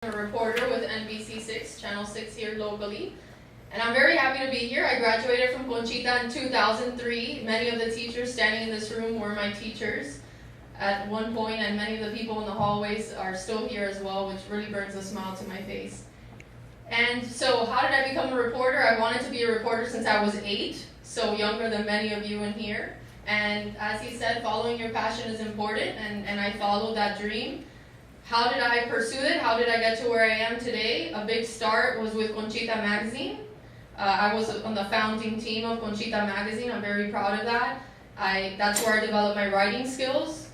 a reporter with NBC6, Channel 6 here locally. And I'm very happy to be here. I graduated from Conchita in 2003. Many of the teachers standing in this room were my teachers at one point, and many of the people in the hallways are still here as well, which really brings a smile to my face. And so how did I become a reporter? I wanted to be a reporter since I was 8, so younger than many of you in here. And as he said, following your passion is important, and I followed that dream. How did I pursue it? How did I get to where I am today? A big start was with Conchita Magazine. I was on the founding team of Conchita Magazine. I'm very proud of that. That's where I developed my writing skills.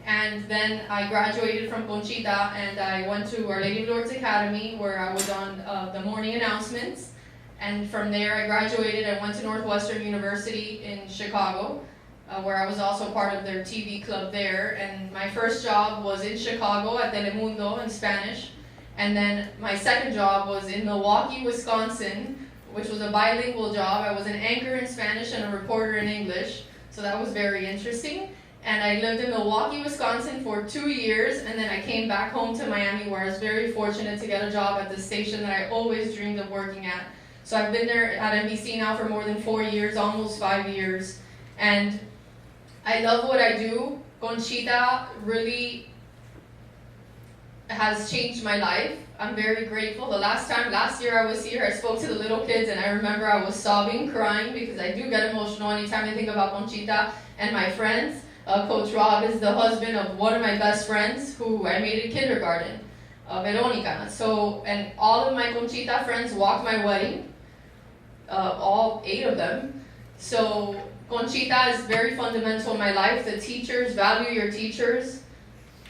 And then I graduated from Conchita and I went to Our Lady of Lourdes Academy, where I was on the morning announcements. And from there I graduated and went to Northwestern University in Chicago, where I was also part of their TV club there. And my first job was in Chicago at Telemundo in Spanish. And then my second job was in Milwaukee, Wisconsin, which was a bilingual job. I was an anchor in Spanish and a reporter in English. So that was very interesting. And I lived in Milwaukee, Wisconsin for 2 years, and then I came back home to Miami, where I was very fortunate to get a job at the station that I always dreamed of working at. So I've been there at NBC now for more than 4 years, almost 5 years. And I love what I do. Conchita really has changed my life. I'm very grateful. Last year I was here, I spoke to the little kids, and I remember I was sobbing, crying, because I do get emotional anytime I think about Conchita and my friends. Coach Rob is the husband of one of my best friends who I made in kindergarten, Veronica. So, and all of my Conchita friends walked my wedding, all 8 of them. So Conchita is very fundamental in my life. The teachers, value your teachers.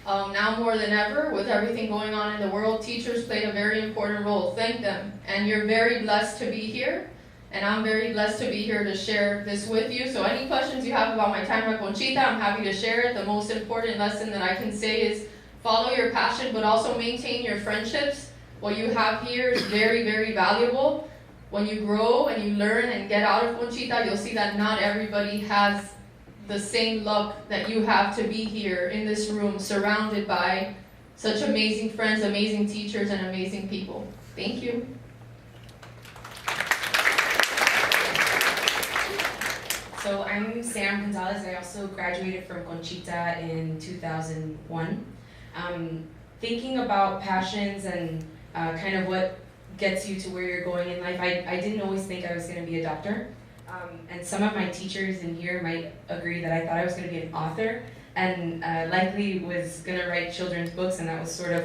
Now more than ever, with everything going on in the world, teachers played a very important role. Thank them. And you're very blessed to be here. And I'm very blessed to be here to share this with you. So any questions you have about my time at Conchita, I'm happy to share it. The most important lesson that I can say is follow your passion, but also maintain your friendships. What you have here is very, very valuable. When you grow and you learn and get out of Conchita, you'll see that not everybody has the same luck that you have to be here in this room, surrounded by such amazing friends, amazing teachers, and amazing people. Thank you. So I'm Sam Gonzalez. I also graduated from Conchita in 2001. Thinking about passions and kind of what gets you to where you're going in life, I didn't always think I was going to be a doctor. And some of my teachers in here might agree that I thought I was going to be an author and likely was going to write children's books, and that was sort of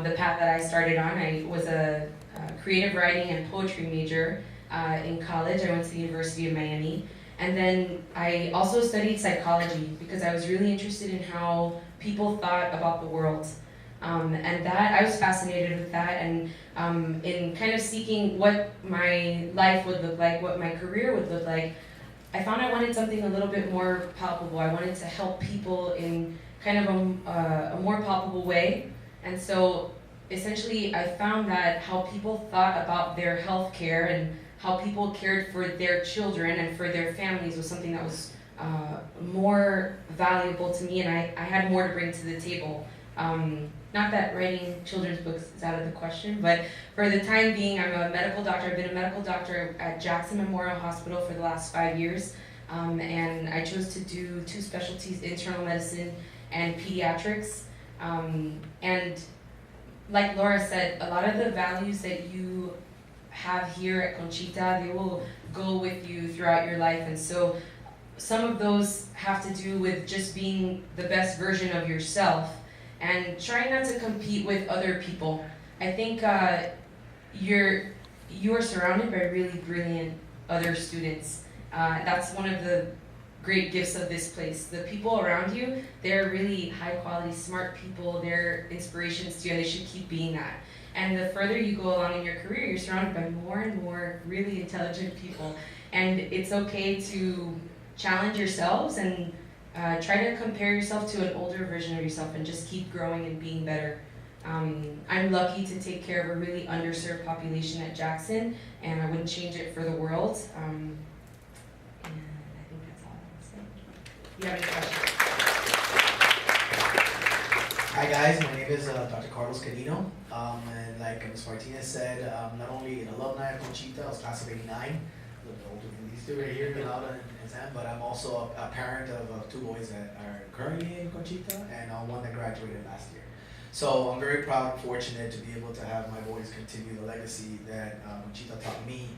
the path that I started on. I was a creative writing and poetry major in college. I went to the University of Miami. And then I also studied psychology because I was really interested in how people thought about the world. And that, I was fascinated with that, and in kind of seeking what my life would look like, what my career would look like, I found I wanted something a little bit more palpable. I wanted to help people in kind of a more palpable way. And so essentially I found that how people thought about their health care and how people cared for their children and for their families was something that was more valuable to me, and I had more to bring to the table. Not that writing children's books is out of the question, but for the time being, I'm a medical doctor. I've been a medical doctor at Jackson Memorial Hospital for the last 5 years, and I chose to do 2 specialties, internal medicine and pediatrics. And like Laura said, a lot of the values that you have here at Conchita, they will go with you throughout your life. And so some of those have to do with just being the best version of yourself and trying not to compete with other people. I think you are surrounded by really brilliant other students. That's one of the great gifts of this place. The people around you, they're really high quality, smart people. They're inspirations to you, and they should keep being that. And the further you go along in your career, you're surrounded by more and more really intelligent people. And it's okay to challenge yourselves and try to compare yourself to an older version of yourself and just keep growing and being better. I'm lucky to take care of a really underserved population at Jackson, and I wouldn't change it for the world. And I think that's all I want to say. Do you have any questions? Hi guys, my name is Dr. Carlos Canino, and like Ms. Martinez said, not only an alumni of Conchita, I was class of '89, a little bit older than these two right here, Milana and Sam, but I'm also a parent of two boys that are currently in Conchita and one that graduated last year. So I'm very proud and fortunate to be able to have my boys continue the legacy that Conchita taught me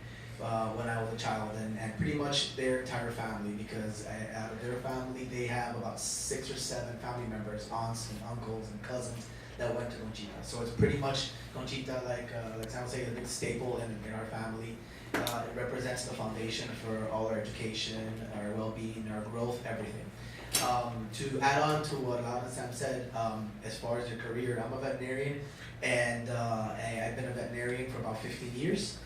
when I was a child, and pretty much their entire family, because out of their family they have about 6 or 7 family members, aunts and uncles and cousins that went to Conchita. So it's pretty much Conchita, like Sam was saying, a big staple in our family. It represents the foundation for all our education, our well-being, our growth, everything. To add on to what Lana and Sam said, as far as your career, I'm a veterinarian, and I've been a veterinarian for about 15 years.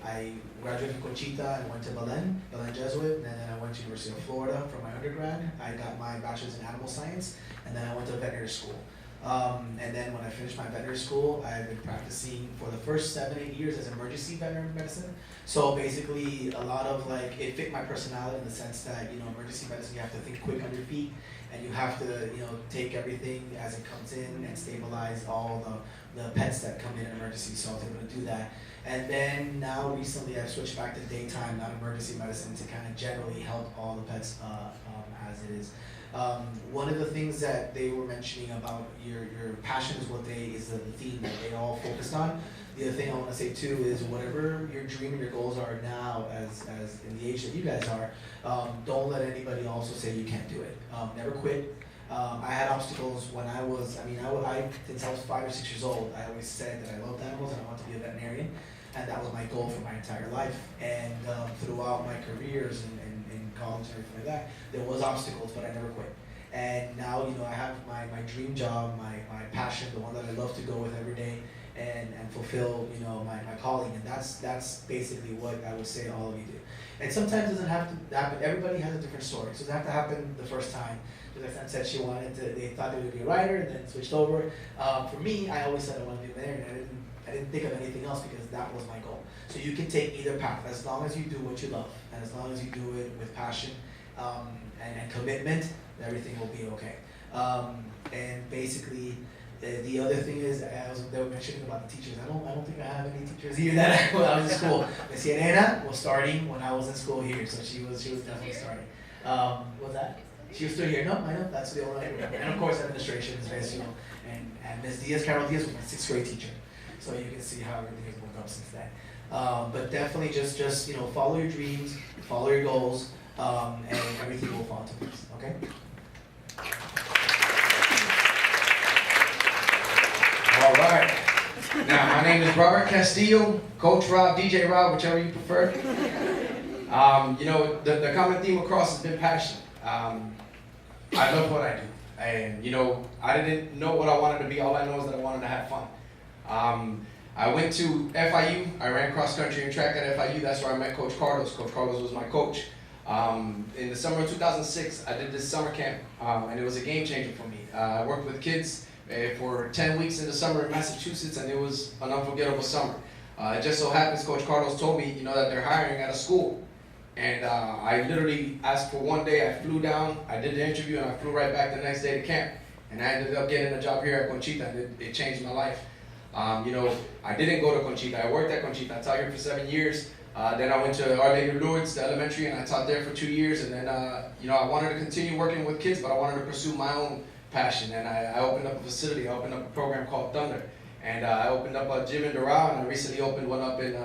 I graduated from Conchita and went to Belen Jesuit, and then I went to University of Florida for my undergrad. I got my bachelor's in animal science, and then I went to veterinary school. And then when I finished my veterinary school, I've been practicing for the first 7-8 years as emergency veterinary medicine. So basically, a lot of it fit my personality in the sense that, emergency medicine, you have to think quick on your feet, and you have to, take everything as it comes in and stabilize all the pets that come in emergency. So I was able to do that. And then now recently I've switched back to daytime, not emergency medicine, to kind of generally help all the pets as it is. One of the things that they were mentioning about your passion is the theme that they all focused on. The other thing I want to say too is whatever your dream and your goals are now, as in the age that you guys are, don't let anybody also say you can't do it. Never quit. I had obstacles when since I was 5 or 6 years old, I always said that I loved animals and I wanted to be a veterinarian, and that was my goal for my entire life. And throughout my careers in college and everything like that, there was obstacles, but I never quit. And now, I have my dream job, my passion, the one that I love to go with every day and fulfill, my calling. And that's basically what I would say all of you do. And sometimes it doesn't have to happen. Everybody has a different story. So it doesn't have to happen the first time. As Sam said, they thought they would be a writer and then switched over. For me, I always said I wanted to be a veterinarian. I didn't think of anything else because that was my goal. So you can take either path as long as you do what you love and as long as you do it with passion and commitment, everything will be okay. And basically, the other thing is, they were mentioning about the teachers. I don't think I have any teachers here that when I was in school. Miss Elena was starting when I was in school here, so she was definitely starting. What's that? She was still here. No, I know. That's the only one. And of course, administration is very, and Ms. Diaz, Carol Diaz was my 6th grade teacher. So you can see how everything has moved up since then. But definitely just follow your dreams, follow your goals, and everything will fall into place. Okay? All right. Now, my name is Robert Castillo, Coach Rob, DJ Rob, whichever you prefer. The common theme across has been passion. I love what I do. And, I didn't know what I wanted to be. All I know is that I wanted to have fun. I went to FIU. I ran cross country and track at FIU. That's where I met Coach Carlos. Coach Carlos was my coach. In the summer of 2006, I did this summer camp, and it was a game changer for me. I worked with kids for 10 weeks in the summer in Massachusetts, and it was an unforgettable summer. It just so happens Coach Carlos told me, that they're hiring at a school. And I literally asked for one day. I flew down, I did the interview, and I flew right back the next day to camp. And I ended up getting a job here at Conchita, and it changed my life. I didn't go to Conchita. I worked at Conchita. I taught here for 7 years. Then I went to Our Lady of Lourdes, the elementary, and I taught there for 2 years. And then, I wanted to continue working with kids, but I wanted to pursue my own passion. And I opened up a facility. I opened up a program called Thunder. And I opened up a gym in Doral, and I recently opened one up in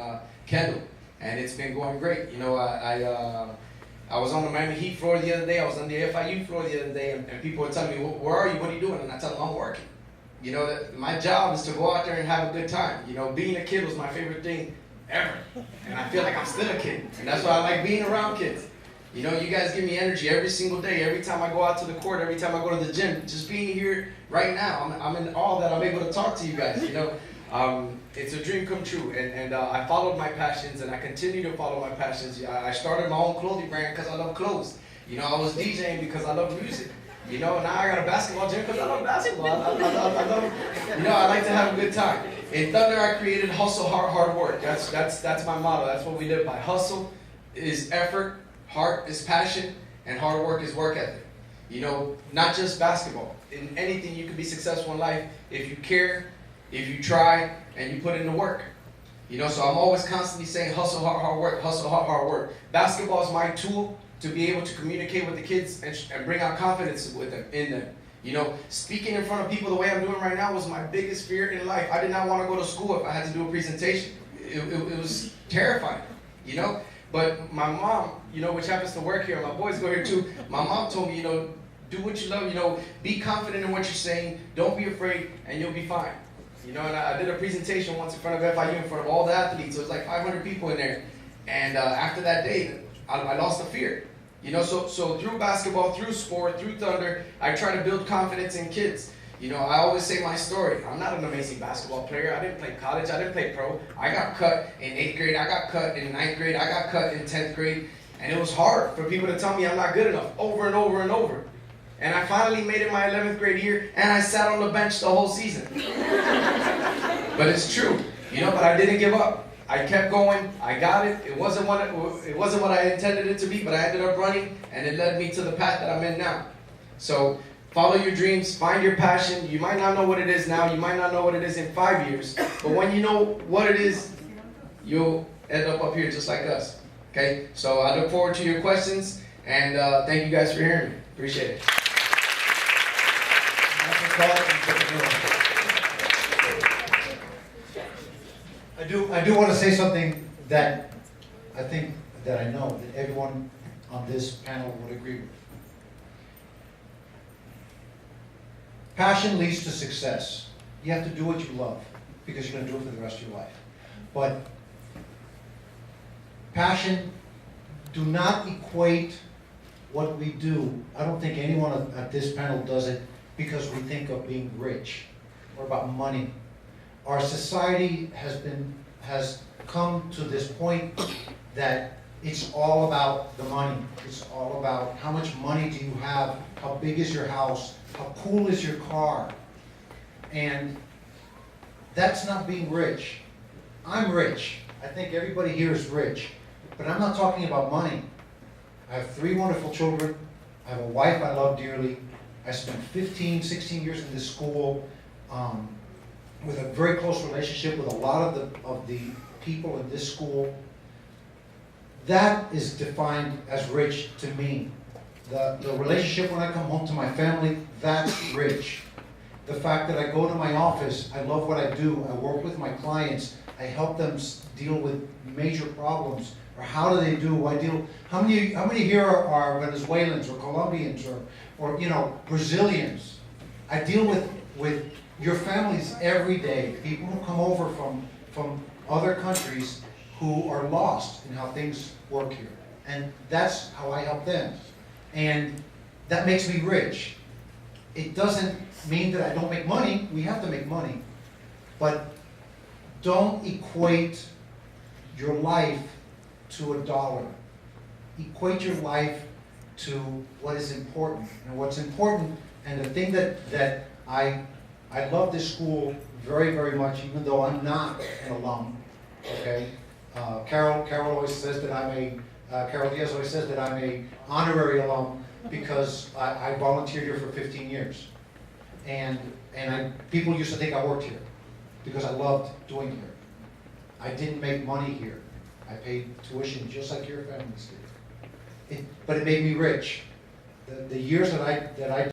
Kendall. And it's been going great. I was on the Miami Heat floor the other day. I was on the FIU floor the other day, and people were telling me, where are you? What are you doing? And I tell them, I'm working. My job is to go out there and have a good time. Being a kid was my favorite thing ever. And I feel like I'm still a kid. And that's why I like being around kids. You guys give me energy every single day, every time I go out to the court, every time I go to the gym. Just being here right now, I'm in awe that I'm able to talk to you guys, It's a dream come true, and I followed my passions, and I continue to follow my passions. I started my own clothing brand because I love clothes. I was DJing because I love music. Now I got a basketball gym because I love basketball. I love, I like to have a good time. In Thunder, I created hustle, hard work. That's my motto. That's what we live by. Hustle is effort, heart is passion, and hard work is work ethic. You know, not just basketball. In anything, you can be successful in life if you care, if you try, and you put in the work. You know, so I'm always constantly saying hustle hard, hard work, hustle hard, hard work. Basketball is my tool to be able to communicate with the kids and bring out confidence with them, in them. You know, speaking in front of people the way I'm doing right now was my biggest fear in life. I did not want to go to school if I had to do a presentation. It was terrifying, you know. But my mom, you know, which happens to work here, my boys go here too, my mom told me, you know, do what you love, you know, be confident in what you're saying, don't be afraid, and you'll be fine. You know, and I did a presentation once in front of FIU, in front of all the athletes. It was like 500 people in there. And after that day, I lost the fear. You know, so through basketball, through sport, through Thunder, I try to build confidence in kids. You know, I always say my story. I'm not an amazing basketball player. I didn't play college. I didn't play pro. I got cut in 8th grade. I got cut in 9th grade. I got cut in 10th grade. And it was hard for people to tell me I'm not good enough over and over and over. And I finally made it my 11th grade year, and I sat on the bench the whole season. But it's true, you know, but I didn't give up. I kept going, I got it. It wasn't what I intended it to be, but I ended up running, and it led me to the path that I'm in now. So follow your dreams, find your passion. You might not know what it is now, you might not know what it is in 5 years, but when you know what it is, you'll end up here just like us, okay? So I look forward to your questions, and thank you guys for hearing me. Appreciate it. I do want to say something that I think that I know that everyone on this panel would agree with. Passion leads to success. You have to do what you love because you're going to do it for the rest of your life. But passion, do not equate what we do. I don't think anyone at this panel does it because we think of being rich or about money. Our society has come to this point that it's all about the money. It's all about how much money do you have, how big is your house, how cool is your car. And that's not being rich. I'm rich. I think everybody here is rich. But I'm not talking about money. I have 3 wonderful children. I have a wife I love dearly. I spent 15, 16 years in this school with a very close relationship with a lot of the people in this school. That is defined as rich to me. The relationship when I come home to my family, that's rich. The fact that I go to my office, I love what I do, I work with my clients, I help them deal with major problems. Or how do they do? How many here are Venezuelans or Colombians or you know, Brazilians? I deal with your families every day, people who come over from other countries who are lost in how things work here. And that's how I help them. And that makes me rich. It doesn't mean that I don't make money. We have to make money. But don't equate your life to a dollar. Equate your life to what is important. And what's important, and the thing that I love this school very, very much, even though I'm not an alum, okay? Carol always says that Carol Diaz always says that I'm a honorary alum because I volunteered here for 15 years. And people used to think I worked here because I loved doing it here. I didn't make money here. I paid tuition just like your families did. But it made me rich. The years that I